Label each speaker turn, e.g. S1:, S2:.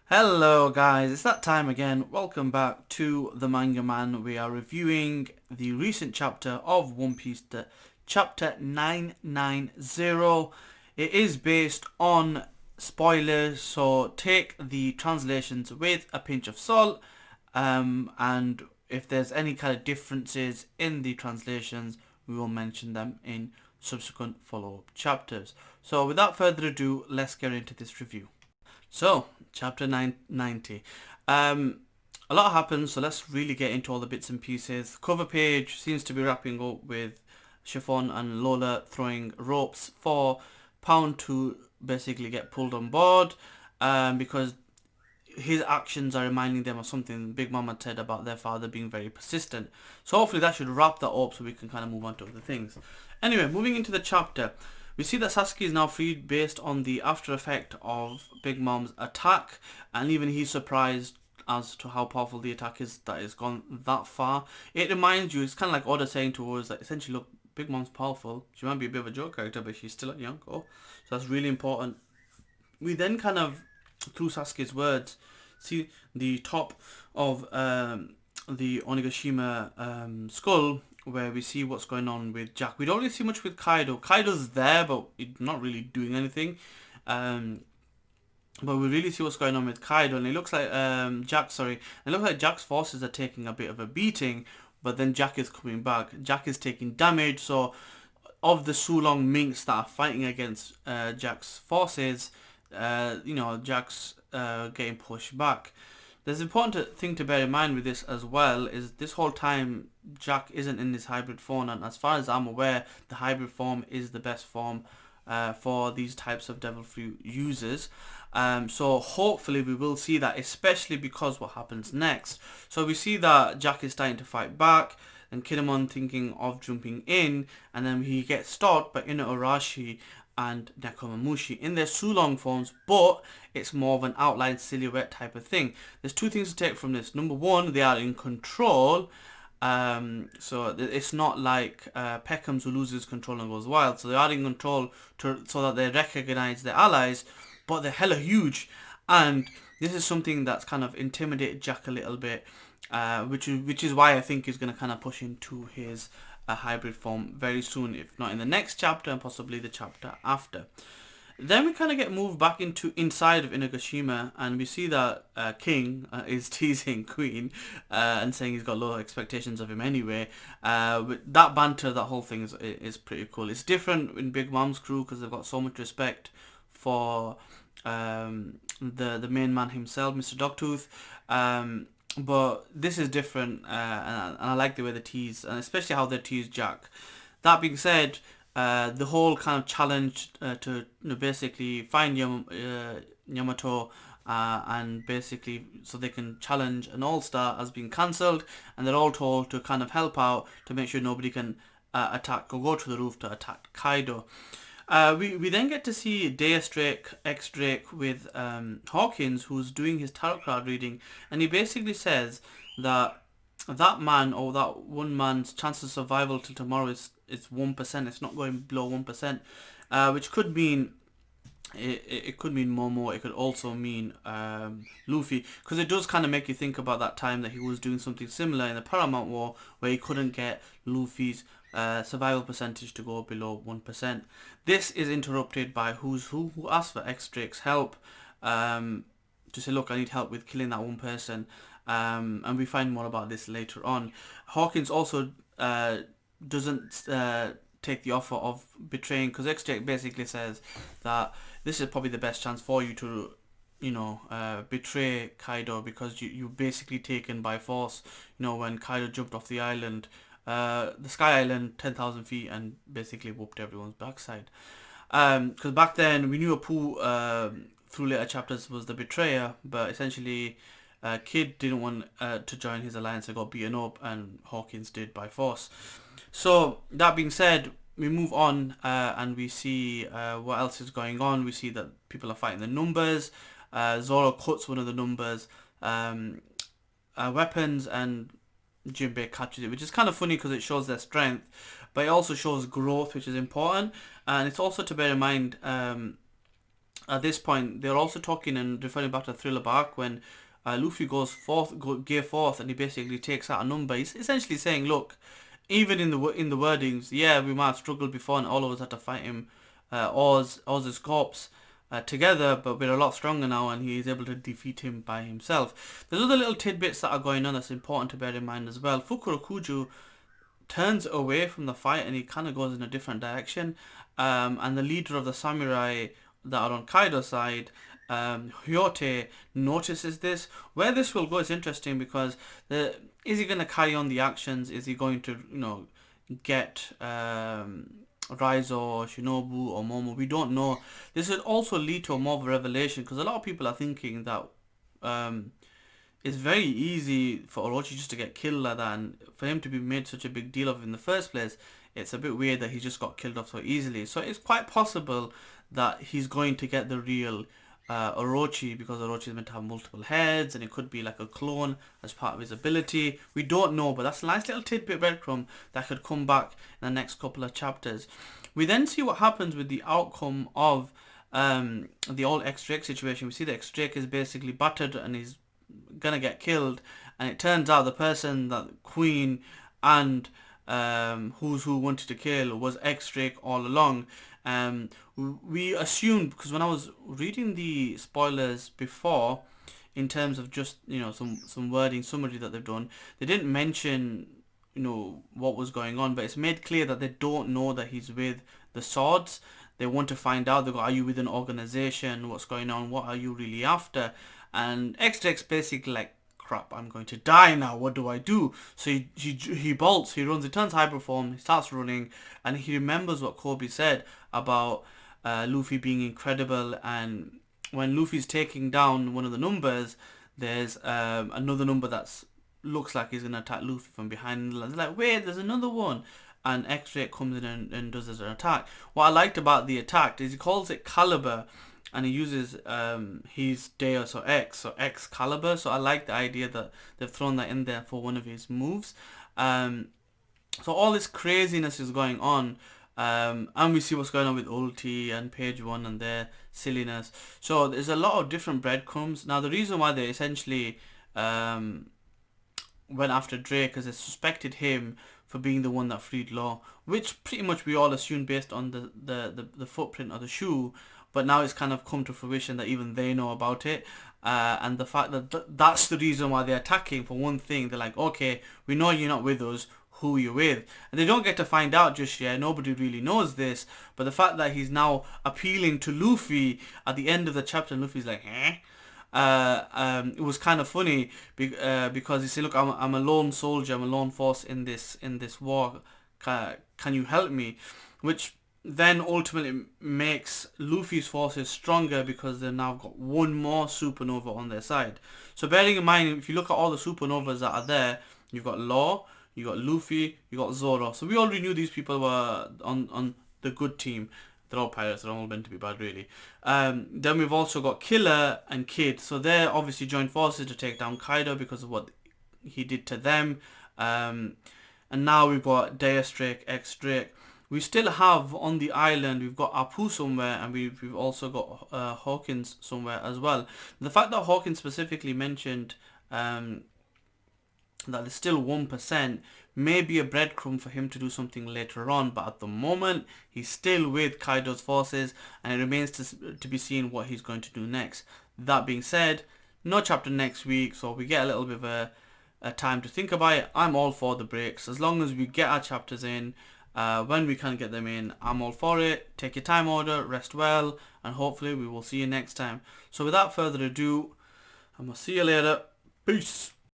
S1: Hello guys, it's that time again. Welcome back to the Manga Man. We are reviewing the recent chapter of One Piece, the chapter 990. It is based on spoilers, so take the translations with a pinch of salt. And if there's any kind of differences in the translations, we will mention them in subsequent follow-up chapters. So without further ado, let's get into this review. So, chapter 990. A lot happens, so let's really get into all the bits and pieces. The cover page seems to be wrapping up with Chiffon and Lola throwing ropes for Pound to basically get pulled on board, because his actions are reminding them of something Big Mom had said about their father being very persistent. So hopefully that should wrap that up so we can kind of move on to other things. Anyway, moving into the chapter, we see that Sasaki is now freed based on the after effect of Big Mom's attack, and even he's surprised as to how powerful the attack is that it's gone that far. It reminds you, it's kind of like Oda saying to us that essentially, look, Big Mom's powerful. She might be a bit of a joke character, but she's still a Yonko. So that's really important. We then kind of, through Sasuke's words, see the top of the Onigashima skull, where we see what's going on with Jack. We don't really see much with Kaido. Kaido's there, but he's not really doing anything. Um, but we really see what's going on with Kaido, and it looks like Jack. Sorry, it looks like Jack's forces are taking a bit of a beating, but then Jack is coming back. Jack is taking damage, so of the Sulong minks that are fighting against Jack's forces, Jack's getting pushed back. There's an important thing to bear in mind with this as well, is this whole time Jack isn't in his hybrid form, and as far as I'm aware, the hybrid form is the best form for these types of devil fruit users. So hopefully we will see that, especially because what happens next. So we see that Jack is starting to fight back, and Kinemon thinking of jumping in, and then he gets stopped by Urashi and Nekomamushi in their Sulong forms, but it's more of an outline silhouette type of thing. There's two things to take from this. Number one, they are in control. So it's not like Peckhams who loses control and goes wild. So they are in control so that they recognize their allies, but they're hella huge. And this is something that's kind of intimidated Jack a little bit, which is why I think he's going to kind of push into his hybrid form very soon, if not in the next chapter and possibly the chapter after. Then we kind of get moved back into inside of Inagashima, and we see that King is teasing Queen and saying he's got low expectations of him anyway. With that banter, that whole thing is pretty cool. It's different in Big Mom's crew because they've got so much respect for the main man himself, Mr. Dogtooth. But this is different, and I like the way they tease, and especially how they tease Jack. That being said, the whole kind of challenge to basically find Yamato, and basically so they can challenge an all-star has been cancelled, and they're all told to kind of help out to make sure nobody can attack or go to the roof to attack Kaido. We then get to see Deus Drake, X-Drake with Hawkins, who's doing his tarot card reading, and he basically says that that man, or that one man's chance of survival till tomorrow is 1%. It's not going below 1%, which could mean it could mean Momo. It could also mean Luffy, because it does kind of make you think about that time that he was doing something similar in the Paramount War, where he couldn't get Luffy's survival percentage to go below 1%. This is interrupted by who asked for X-Drake's help, to say, look, I need help with killing that one person, and we find more about this later on. Hawkins also doesn't take the offer of betraying, because X-Drake basically says that this is probably the best chance for you to betray Kaido, because you're basically taken by force. When Kaido jumped off the island, the Sky Island, 10,000 feet, and basically whooped everyone's backside. Because back then we knew Apu, through later chapters, was the betrayer, but essentially Kid didn't want to join his alliance and got beaten up, and Hawkins did by force. So that being said, we move on, and we see what else is going on. We see that people are fighting the numbers. Zoro cuts one of the numbers weapons, and Jinbei catches it, which is kind of funny because it shows their strength, but it also shows growth, which is important. And it's also to bear in mind at this point, they're also talking and referring back to Thriller Bark when Luffy goes gear fourth, and he basically takes out a number. He's essentially saying, look, even in the wordings, yeah, we might have struggled before, and all of us had to fight him, Oz's corpse, together, but we're a lot stronger now, and he is able to defeat him by himself. There's other little tidbits that are going on that's important to bear in mind as well. Fukoroukujo turns away from the fight, and he kind of goes in a different direction. And the leader of the samurai that are on Kaido's side, Hyote, notices this. Where this will go is interesting, because is he going to carry on the actions? Is he going to, get Raizo or Shinobu or Momo? We don't know. This would also lead to a more of a revelation, because a lot of people are thinking that it's very easy for Orochi just to get killed like that, and for him to be made such a big deal of in the first place, it's a bit weird that he just got killed off so easily. So it's quite possible that he's going to get the real Orochi, because Orochi is meant to have multiple heads, and it could be like a clone as part of his ability. We don't know, but that's a nice little tidbit breadcrumb that could come back in the next couple of chapters. We then see what happens with the outcome of the old X-Drake situation. We see that X-Drake is basically battered and he's gonna get killed, and it turns out the person that Queen and Who's Who wanted to kill was X-Drake all along. We assumed, because when I was reading the spoilers before, in terms of just some wording summary that they've done, they didn't mention what was going on, but it's made clear that they don't know that he's with the swords. They want to find out. They go, are you with an organization? What's going on? What are you really after? And X-Drake's basically like, crap, I'm going to die now, what do I do? So he bolts, he runs, he turns hyperform, he starts running, and he remembers what Kobe said about Luffy being incredible. And when Luffy's taking down one of the numbers, there's another number that looks like he's going to attack Luffy from behind. They're like, wait, there's another one. And X-Ray comes in and does an attack. What I liked about the attack is he calls it Caliber, and he uses his Deus or Excalibur. So I like the idea that they've thrown that in there for one of his moves. So all this craziness is going on, and we see what's going on with Ulti and Page 1 and their silliness. So there's a lot of different breadcrumbs. Now the reason why they essentially went after Drake is they suspected him for being the one that freed Law, which pretty much we all assumed based on the footprint of the shoe. But now it's kind of come to fruition that even they know about it. And the fact that that's the reason why they're attacking. For one thing, they're like, okay, we know you're not with us, who are you with? And they don't get to find out just yet. Nobody really knows this. But the fact that he's now appealing to Luffy at the end of the chapter, and Luffy's like, it was kind of funny because he said, look, I'm a lone soldier, I'm a lone force in this war. Can you help me? Which then ultimately makes Luffy's forces stronger, because they've now got one more supernova on their side. So bearing in mind, if you look at all the supernovas that are there, you've got Law, you got Luffy, you got Zoro. So we already knew these people were on the good team. They're all pirates, they're all meant to be bad, really. Then we've also got Killer and Kid. So they're obviously joined forces to take down Kaido because of what he did to them. And now we've got Deus Drake, X-Drake. We still have on the island, we've got Apu somewhere, and we've also got Hawkins somewhere as well. The fact that Hawkins specifically mentioned that there's still 1% may be a breadcrumb for him to do something later on, but at the moment he's still with Kaido's forces, and it remains to be seen what he's going to do next. That being said, no chapter next week, so we get a little bit of a time to think about it. I'm all for the breaks, as long as we get our chapters in. When we can get them in, I'm all for it. Take your time, order, rest well, and hopefully we will see you next time. So without further ado, I'm going to see you later. Peace.